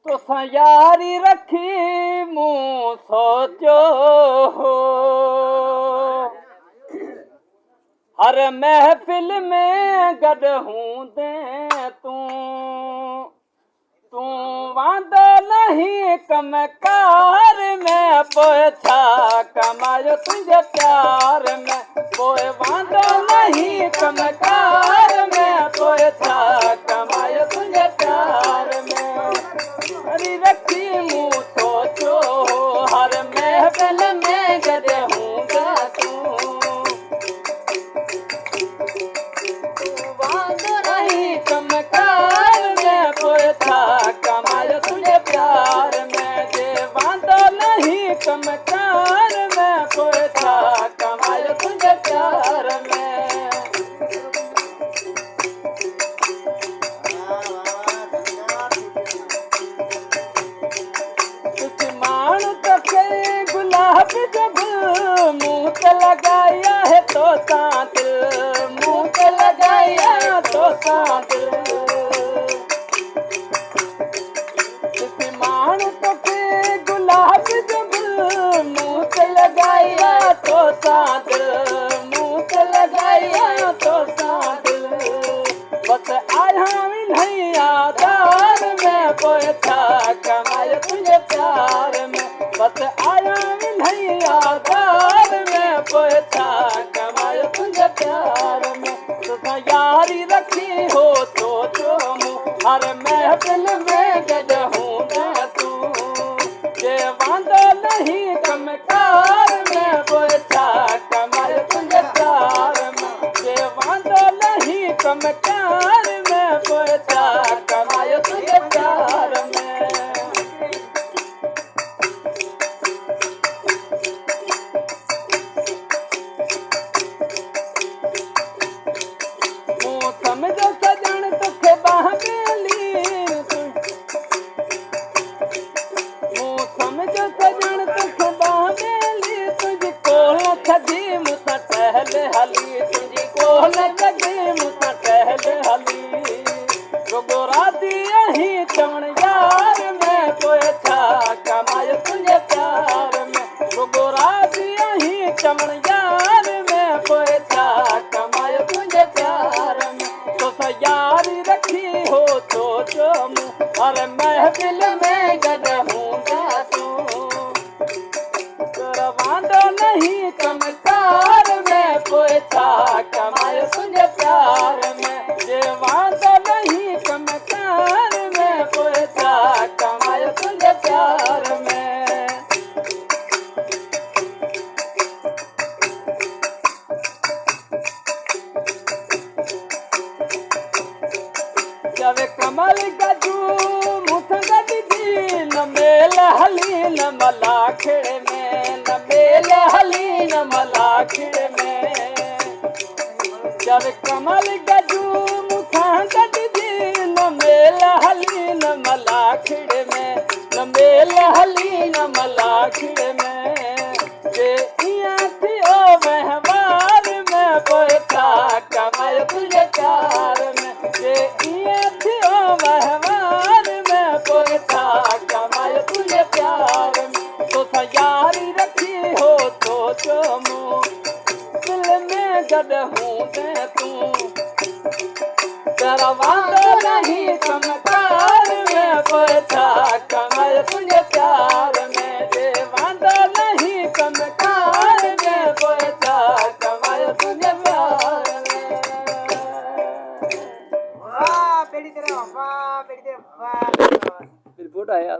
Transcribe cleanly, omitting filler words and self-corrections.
तो यारी रखी मुँह सोचो हर महफिल में गड हूँ दे तू वांदो नहीं कमकार में पोछा कमायो तुझे प्यार में कोई वांदो नहीं कमकार में पोछा कमायो तुझे प्यार में हरी रखी मुँह सोचो हर महफिल में गड हूँगा तू वांदो नहीं कमकार में पोछा कमायो तुझे प्यार में जे वांदो नहीं कमकार में पोछा कमायो तुझे प्यार में गुलाब जब मुँह पे लगाया है तो दिल मुँह पे लगाया तो दिल किसी मान तो के गुलाब जब मुँह पे लगाया तो दिल मुँह पे लगाया तो दिल बस आया नहीं आधार में पोछा कमाया तुझे प्यार में बस आया नहीं आधार में पोछा कमाया तुझे प्यार में तो यारी रखी हो तो हर महफिल में गज हूँ मैं तू ये वांदो नहीं कमकार में पोछा कमाया तुझे प्यार में ये वांदो नहीं कमकार में पोछा कमाया तुझे प्यार में समझो सजन तुखे बाह बेली समझो सजन तुखे बाह बेली तुझको न खदी मुसा टहले हली तुझको न खदी मुसा टहले हली गोरा दिया ही चमन यार में पोछा कमायो तुझे प्यार में गोरा दिया ही चमन यार में पोछा कमायो तुझे प्यार में तो यारी रखी हो तो हर महफिल में गड हूँगा तू तेरा वांदो नहीं कमकार में पोछा कमायो तुझे प्यार में ये वांदो नहीं कमकार में पोछा कमायो तुझे प्यार में जब कमल गजू मुसंगा दीदी न मेल हली न मला खिड़ में न मेल हली न मला खिड़ में जब कमल गजू मुसंगा दीदी न मेल हली न मला खिड़ में न मेल हली न मला खिड़ में जे इया थी ओ व्यवहार में पोछा कमायो तुझे प्यार में जे इया थी ओ व्यवहार में पोछा कमायो तुझे प्यार में तो यारी रखी हो तो दिल में गड हूँ मैं तू तेरा वांदो नहीं कमकार में पोछा कमायो तुझे प्यार में जे वांदो नहीं कमकार में पोछा कमायो तुझे प्यार में वाह बेटी तेरा वाह बेटी तेरा वाह रिपोर्ट आया